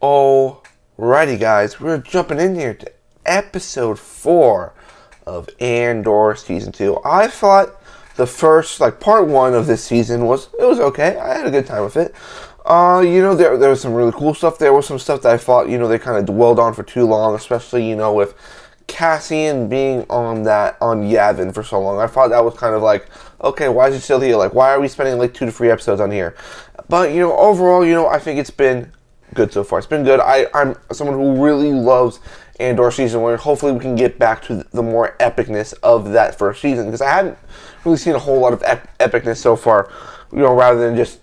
Alrighty guys, we're jumping in here to episode 4 of Andor season 2. I thought the first, part 1 of this season was okay. I had a good time with it. There was some really cool stuff. There was some stuff that I thought, they kind of dwelled on for too long, especially, with Cassian being on Yavin for so long. I thought that was kind of okay, why is he still here? Why are we spending 2 to 3 episodes on here? But, overall, I think it's been good so far. It's been good. I'm someone who really loves Andor season 1. Hopefully we can get back to the more epicness of that first season, because I haven't really seen a whole lot of epicness so far, rather than just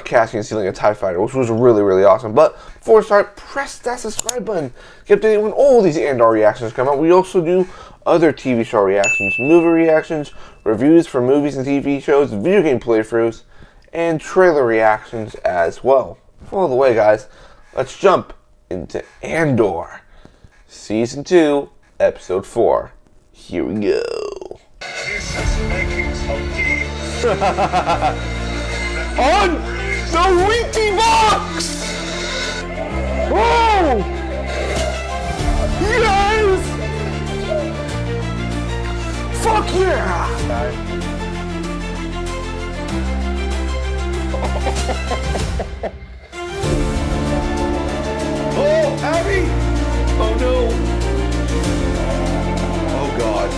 Cassian stealing a TIE fighter, which was really, really awesome. But before we start, press that subscribe button. Get updated when all these Andor reactions come out. We also do other TV show reactions, movie reactions, reviews for movies and TV shows, video game playthroughs, and trailer reactions as well. Follow the way, guys. Let's jump into Andor, Season 2, Episode 4. Here we go. This is making some tea. On the Wheaty box! Oh! Yes! Fuck yeah! Oh, Abby! Oh no! Oh God.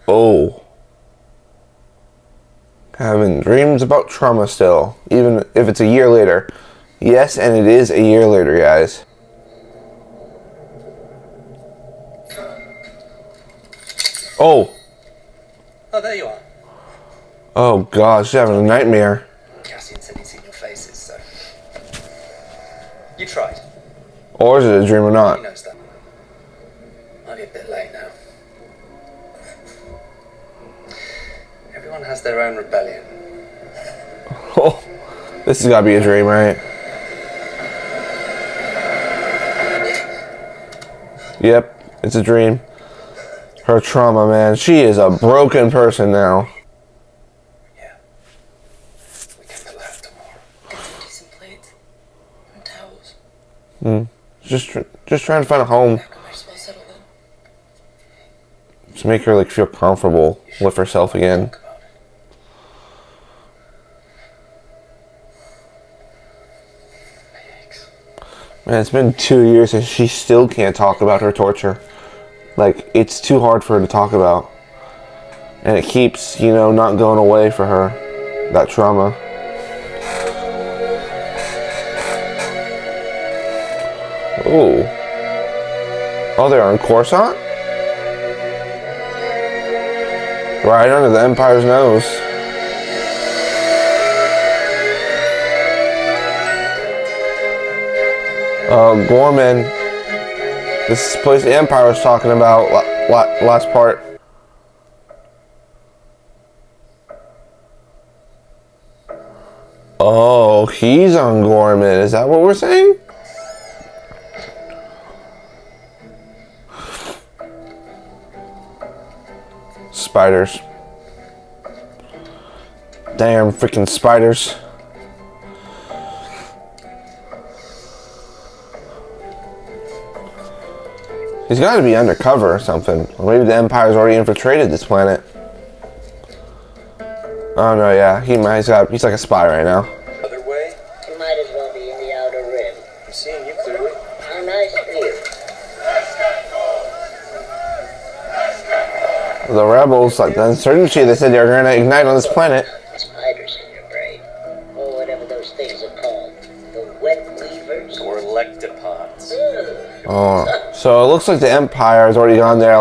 Oh. Having dreams about trauma still, even if it's a year later. Yes, and it is a year later, guys. Oh. Oh, there you are. Oh gosh, she's having a nightmare. Cassian said he'd seen your faces, so... You tried. Or is it a dream or not? He knows that. Might be a bit late now. Everyone has their own rebellion. Oh, this has got to be a dream, right? Yep, it's a dream. Her trauma, man. She is a broken person now. Yeah. We can fill out tomorrow. Decent plates and towels. Just trying to find a home. Just make her feel comfortable with herself again. Man, it's been 2 years and she still can't talk about her torture. It's too hard for her to talk about. And it keeps, not going away for her. That trauma. Ooh. Oh, they're on Coruscant? Right under the Empire's nose. Ghorman. This place the Empire was talking about last part. Oh, he's on Ghorman. Is that what we're saying? Spiders. Damn freaking spiders. He's got to be undercover or something. Or maybe the Empire's already infiltrated this planet. Oh no, yeah, he's like a spy right now. Other way? You might as well be in the outer rim. I'm seeing you clearly. How nice of you. The rebels, the insurgency, they said they were going to ignite on this planet. Spiders in your brain. Or whatever those things are called. The wet weavers. Or lectopons. Oh, so it looks like the Empire has already gone there,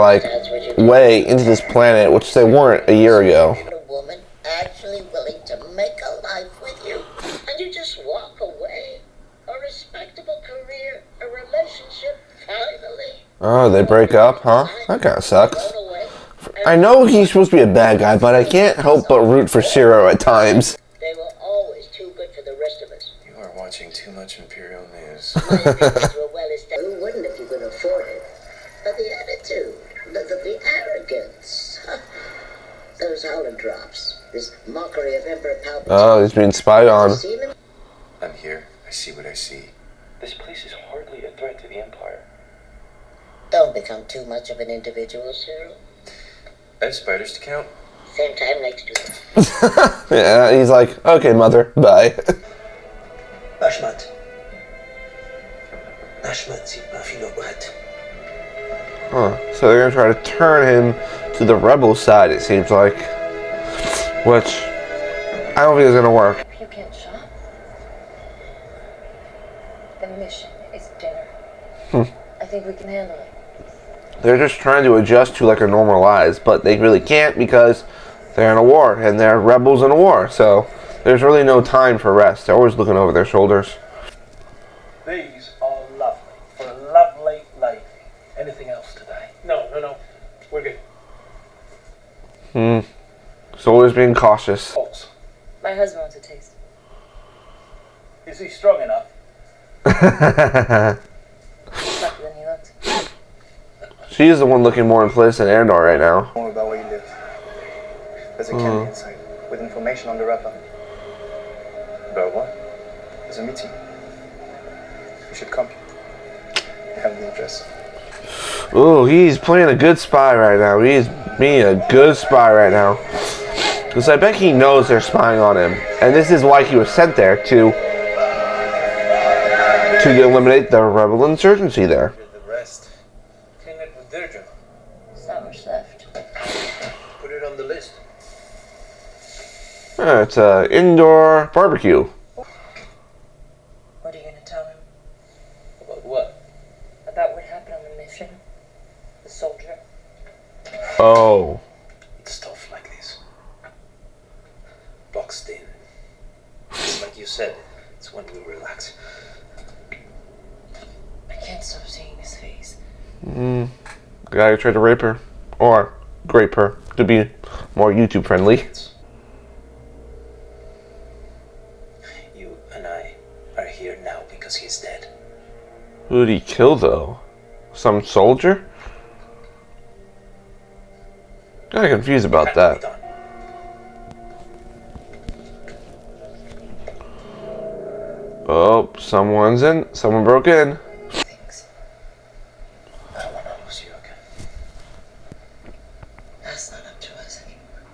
way into this planet, which they weren't a year ago. A woman actually willing to make a life with you, and you just walk away. A respectable career, a relationship, finally. Oh, they break up, huh? That kind of sucks. I know he's supposed to be a bad guy, but I can't help but root for Syril at times. They were always too good for the rest of us. You are watching too much Imperial News. Who wouldn't if you could afford it? But the attitude, the arrogance, those holodrops. This mockery of Emperor Palpatine. Oh, he's being spied Have you on. seen him? I'm here. I see what I see. This place is hardly a threat to the Empire. Don't become too much of an individual, Syril. I have spiders to count. Same time next week. Yeah, he's like, okay, mother, bye. Bashmat. Bashmat, si Bafilobrat. Huh. So they're gonna try to turn him to the rebel side, it seems like. Which, I don't think is gonna work. You can't shop. The mission is dinner. I think we can handle it. They're just trying to adjust to like a normal lives, but they really can't because they're in a war, and they're rebels in a war, so there's really no time for rest. They're always looking over their shoulders. These are lovely. For a lovely lady. Anything else today? No. We're good. So always being cautious. False. My husband wants a taste. Is he strong enough? Tougher than he looks. She's the one looking more in place than Andor right now. More about where you live. There's a candy inside with information on the wrapper. About what? There's a meeting. You should come. I have the address. Ooh, he's playing a good spy right now. He's being a good spy right now. Because I bet he knows they're spying on him. And this is why he was sent there, to eliminate the rebel insurgency there. The rest. Clean it with Dedra. There's not much left. Put it on the list. It's an indoor barbecue. What are you going to tell him? About what? About what happened on the mission? The soldier? Oh. It's tough like this. Boxed in. It's like you said. It's when we relax. I can't stop seeing his face. The guy who tried to rape her. Or grape her. To be more YouTube friendly. You and I are here now because he's dead. Who did he kill though? Some soldier? Kinda confused about Had to be that. done. Oh, someone's in. Someone broke in. Things. I don't want to lose you again. That's not up to us anymore.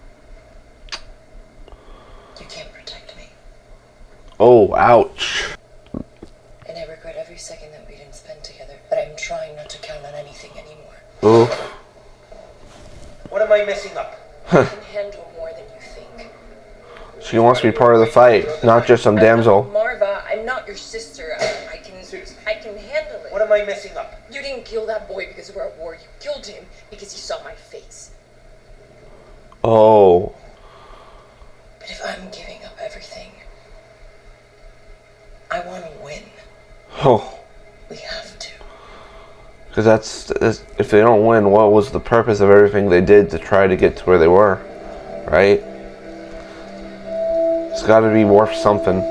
You can't protect me. Oh, ouch. And I regret every second that we didn't spend together. But I'm trying not to count on anything anymore. Oh. What am I messing up? I can handle more than you think. She wants to be part of the fight, not just some damsel. Marva, I'm not your sister. I can handle it. What am I messing up? You didn't kill that boy because we're at war. You killed him because you saw my face. Oh. But if I'm giving up everything, I want to win. Oh. We have to. Because that's, if they don't win, what was the purpose of everything they did to try to get to where they were? Right? It's got to be worth something.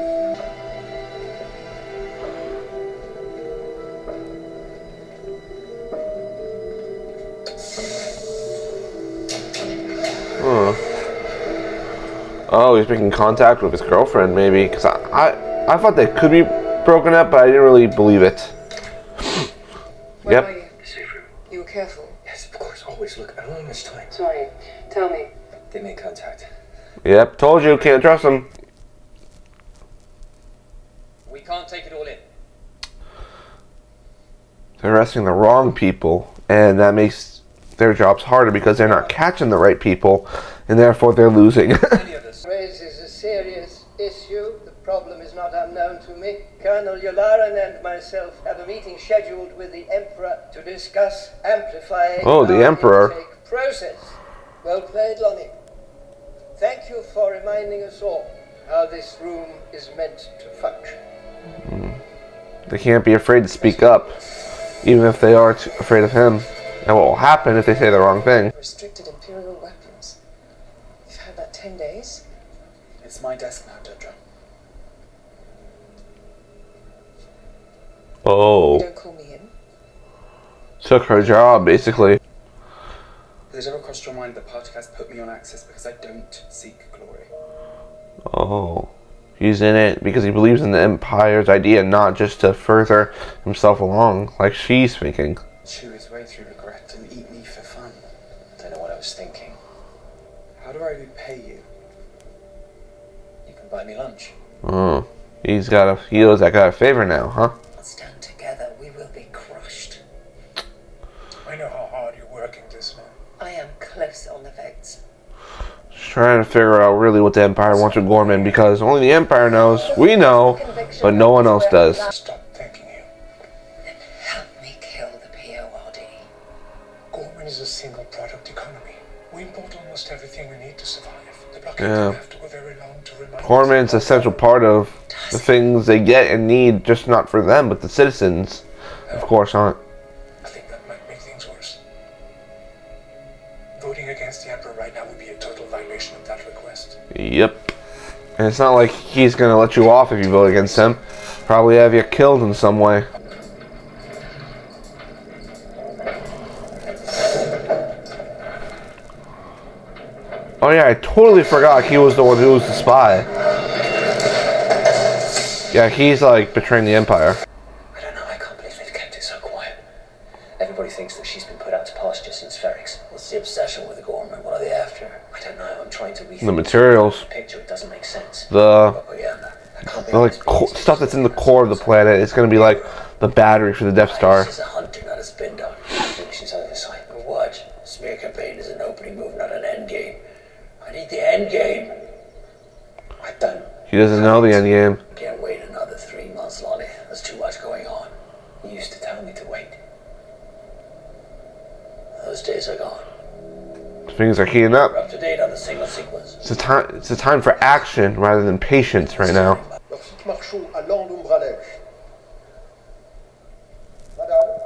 Oh, he's making contact with his girlfriend, maybe. Because I thought they could be broken up, but I didn't really believe it. Where are Yep. you? Syril. You were careful. Yes, of course. Always look. I don't have much time. Sorry. Tell me. They made contact. Yep, told you, can't trust them. We can't take it all in. They're arresting the wrong people, and that makes their jobs harder because they're not catching the right people, and therefore they're losing. Any of this. Raises a serious issue. The problem is not unknown to me. Colonel Yularan and myself have a meeting scheduled with the Emperor to discuss amplifying Oh, the our Emperor. intake process. Well played, Lonnie. Thank you for reminding us all how this room is meant to function. They can't be afraid to speak up, even if they are afraid of him. And what will happen if they say the wrong thing? Restricted Imperial weapons. You've had that 10 days? It's my desk now, Dedra. You Oh, don't call me in? took her job, basically. Has it ever crossed your mind that Particast put me on access because I don't seek glory? Oh. He's in it because he believes in the Empire's idea, not just to further himself along, like she's thinking. Chew his way through regret and eat me for fun. Don't know what I was thinking. How do I repay you? You can buy me lunch. Oh. He feels like got a favor now, huh? Stand together, we will be crushed. I know how hard you're working this man. I am close on the votes. Just trying to figure out really what the Empire wants with Ghorman, because only the Empire knows, we know, but no one else does. Stop thanking you. Then help me kill the PORD. Ghorman is a single product economy. We import almost everything we need to survive. The blockade Yeah. don't have to go very long to remind Ghorman's an essential part of the things they get and need, just not for them, but the citizens, of course, aren't. I think that might make things worse. Voting against the Emperor right now would be a total violation of that request. Yep. And it's not like he's gonna let you off if you vote against him. Probably have you killed in some way. Oh yeah, I totally forgot he was the one who was the spy. Yeah, he's like betraying the Empire. I don't know, I can't believe they've kept it so quiet. Everybody thinks that she's been put out to pasture since Ferrix. What's the obsession with the Ghorman? What are they after? I don't know, I'm trying to rethink The materials. the picture, it doesn't make sense. The Oh yeah, I can't the believe like stuff that's in the core of the planet is gonna be like the battery for the Death Star. She's a hunter, not a spin dog. Maybe she's oversight. But what? Smear campaign is an opening move, not an end game. I need the end game. I don't. He doesn't know the end game. Can't wait another 3 months, Lonnie. There's too much going on. You used to tell me to wait. Those days are gone. Things are heating up. We're up to date on the signal sequence. It's a time for action rather than patience right now. Lorsque marchons à l'Andumbralège. Madame,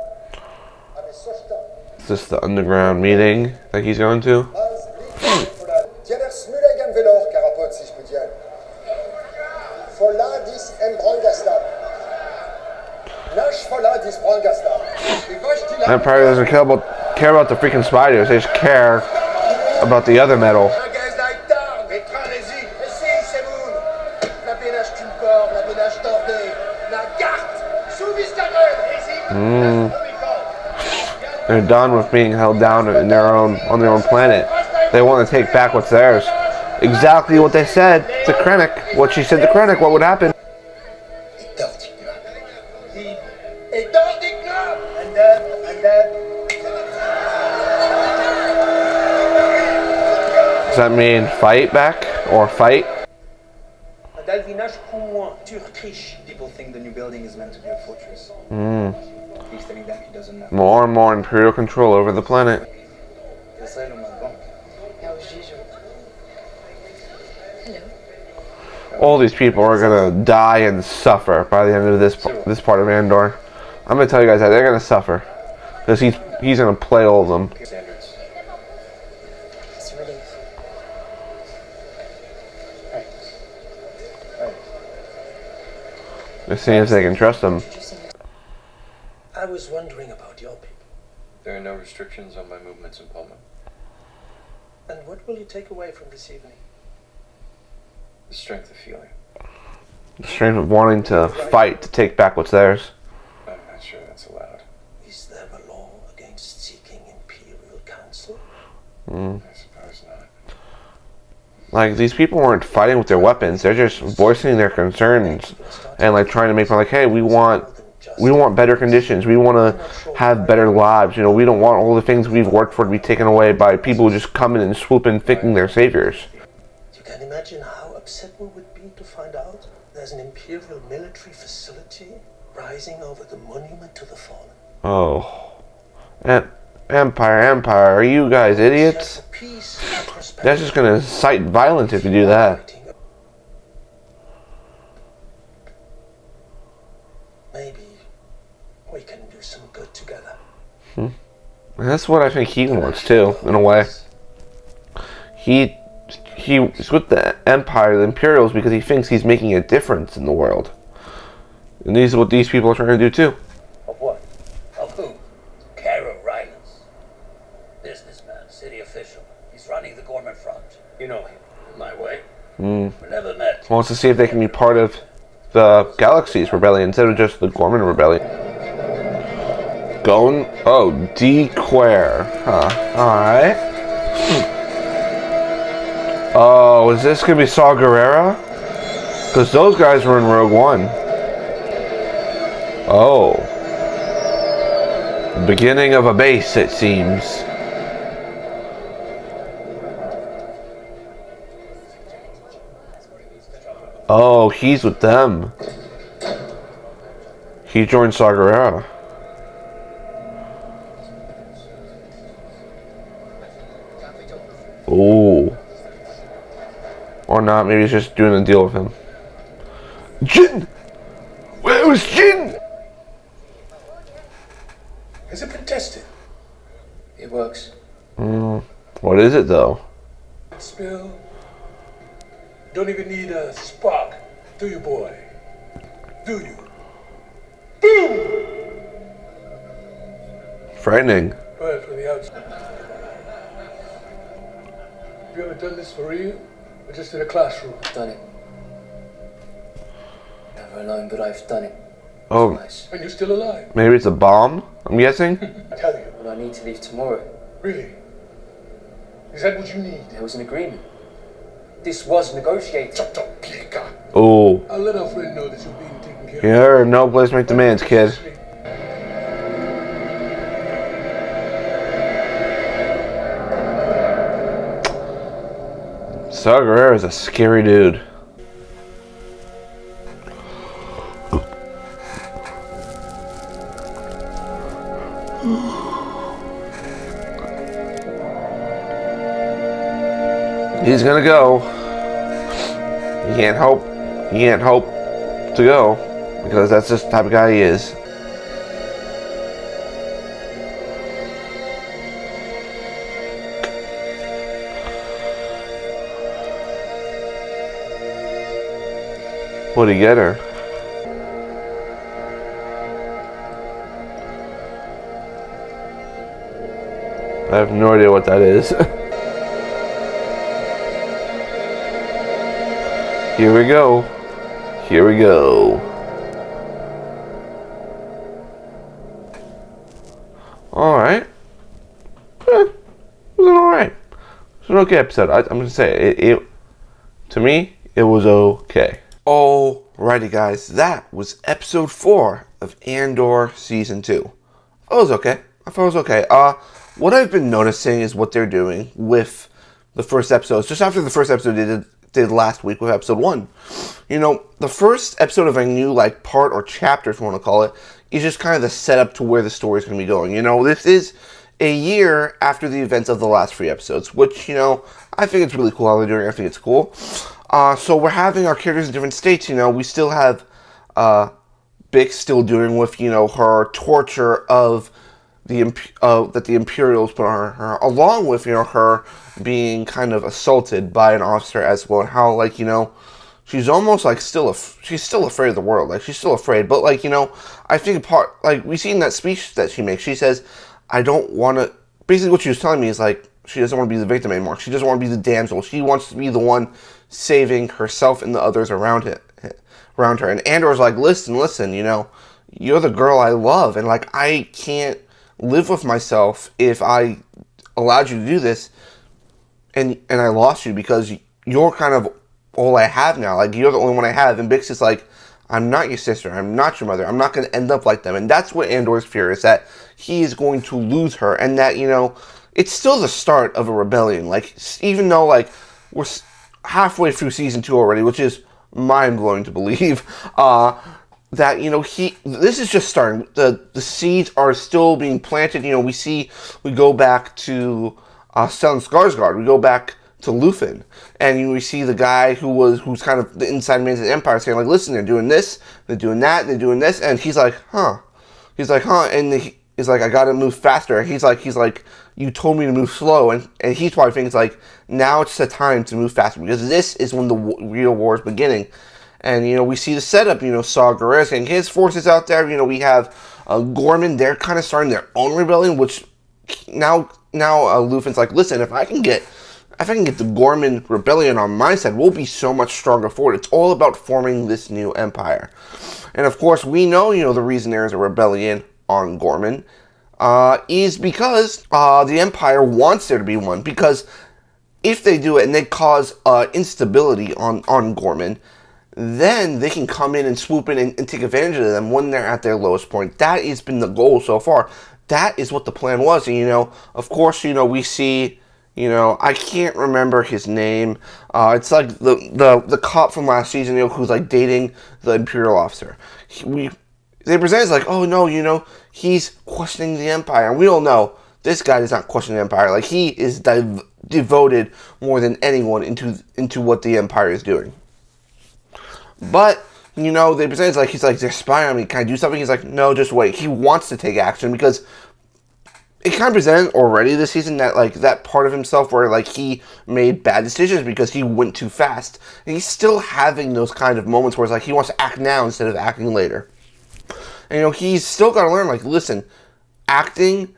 avec Sosta, Is this the underground meeting that he's going to? Tiener Smulegen Velor, Carapot, si je peux dire. Foladis Embrangastab. Nash Foladis Brangastab. Empire doesn't care about the freaking spiders. They just care about the other metal. They're done with being held down on their own planet. They want to take back what's theirs. Exactly what they said to Krennic. What she said to Krennic. What would happen? Does that mean fight back or fight? People think the new building is meant to be a fortress. He's telling them he doesn't know. More and more Imperial control over the planet. All these people are gonna die and suffer by the end of this part of Andor. I'm gonna tell you guys that they're gonna suffer because he's gonna play all of them. It's a relief. They're seeing if they can trust him. I was wondering about your people. There are no restrictions on my movements in Pullman. And what will you take away from this evening? The strength of feeling. The strength of wanting to fight to take back what's theirs. I'm not sure that's allowed. Is there a law against seeking Imperial counsel? I suppose not. Like, these people weren't fighting with their weapons. They're just voicing their concerns and like trying to make them like, hey, we want better conditions. We want to have better lives. You know, we don't want all the things we've worked for to be taken away by people who just come in and swoop in thinking they're saviors. You can imagine how upset we would be to find out there's an Imperial military facility rising over the monument to the fallen. Oh. Empire, are you guys idiots? That's just gonna incite violence if you do that. Maybe we can do some good together. And that's what I think he wants too, in a way. He's with the Empire, the Imperials, because he thinks he's making a difference in the world. And these are what these people are trying to do too. Of what? Of who? Cairo Rylance. Businessman, city official. He's running the Ghorman Front. You know him, my way. We never met. wants to see if they can be part of the Galaxy's rebellion instead of just the Ghorman rebellion. Dequare. Huh. Alright. Oh, is this gonna be Saw Gerrera? Because those guys were in Rogue One. Oh. Beginning of a base, it seems. Oh, he's with them. He joined Saw Gerrera. Oh. Or not, maybe he's just doing a deal with him. Jin! Where was Jin? Has it been tested? It works. What is it though? Spill. Don't even need a spark, do you, boy? Do you? Boom! Frightening. Right from the outside. Have you ever done this for real? Or just in a classroom? I've done it. Never alone, but I've done it. Oh, Twice. And you're still alive? maybe it's a bomb, I'm guessing? I tell you. Well, I need to leave tomorrow. Really? Is that what you need? There was an agreement. This was negotiated. Oh. I'll let our friend know that you're being taken care of. Yeah, no place to make demands, kid. Saw Gerrera is a scary dude. He's gonna go. He can't hope to go because that's just the type of guy he is. What'd he get her? I have no idea what that is. Here we go. Here we go. Alright. It was an alright. It was an okay episode. I'm gonna say it to me, it was okay. Alrighty guys, that was episode 4 of Andor Season 2. I thought it was okay. What I've been noticing is what they're doing with the first episodes. Just after the first episode they did last week with episode 1. You know, the first episode of a new like part or chapter, if you want to call it, is just kind of the setup to where the story is going to be going. You know, this is a year after the events of the last 3 episodes, which, you know, I think it's really cool how they're doing it. I think it's cool. So we're having our characters in different states. You know, we still have Bix still dealing with, you know, her torture of that the Imperials put on her, along with, you know, her being kind of assaulted by an officer as well. How, like, you know, she's almost like she's still afraid of the world. Like, she's still afraid, but like, you know, I think we see in that speech that she makes, she says, I don't want to. Basically, what she was telling me is like she doesn't want to be the victim anymore. She doesn't want to be the damsel. She wants to be the one saving herself and the others around her. And Andor's like, listen, you know, you're the girl I love, and like I can't live with myself if I allowed you to do this, and I lost you because you're kind of all I have now. Like, you're the only one I have. And Bix is like, I'm not your sister. I'm not your mother. I'm not going to end up like them. And that's what Andor's fear is, that he is going to lose her, and that, you know, it's still the start of a rebellion. Like, even though like we're halfway through season 2 already, which is mind-blowing to believe, that, you know, this is just starting. The seeds are still being planted. You know, we go back to Stellan Skarsgård. We go back to Luthen, and we see the guy who's kind of the inside man of the Empire saying, like, listen, they're doing this, they're doing that, they're doing this, and he's like, huh, and he's like, I gotta move faster. He's like, you told me to move slow, and he's probably thinking, like, now it's the time to move faster, because this is when the real war is beginning. And, you know, we see the setup, you know, Saw Gerrera getting his forces out there. You know, we have Ghorman, they're kind of starting their own rebellion, which now Luthen's like, listen, if I can get if I can get the Ghorman Rebellion on my side, we'll be so much stronger for it. It's all about forming this new empire. And of course, we know, the reason there is a rebellion on Ghorman is because the empire wants there to be one. Because if they do it and they cause instability on Ghorman, then they can come in and swoop in and take advantage of them when they're at their lowest point. That has been the goal so far. That is what the plan was. And, of course, we see, I can't remember his name. It's like the cop from last season, who's like dating the Imperial officer. They present it like, oh no, he's questioning the Empire. And we all know this guy does not question the Empire. Like, he is devoted more than anyone into what the Empire is doing. But, they present it like, he's like, they're spying on me. Can I do something? He's like, no, just wait. He wants to take action because it kind of presented already this season that, like, that part of himself where, like, he made bad decisions because he went too fast. And he's still having those kind of moments where it's like he wants to act now instead of acting later. And, he's still got to learn, like, listen, acting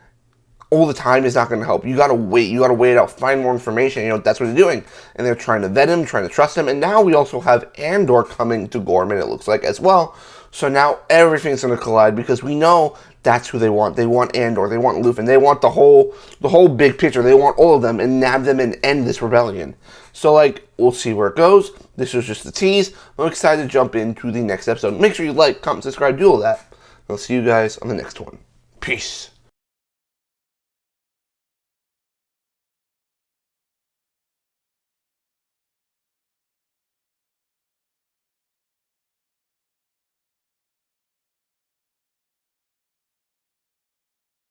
all the time is not going to help. You got to wait. You got to wait it out. Find more information. That's what they're doing. And they're trying to vet him, trying to trust him. And now we also have Andor coming to Ghorman, it looks like, as well. So now everything's going to collide because we know that's who they want. They want Andor. They want Luthen. They want the whole big picture. They want all of them and nab them and end this rebellion. So, like, we'll see where it goes. This was just the tease. I'm excited to jump into the next episode. Make sure you like, comment, subscribe, do all that. I'll see you guys on the next one. Peace.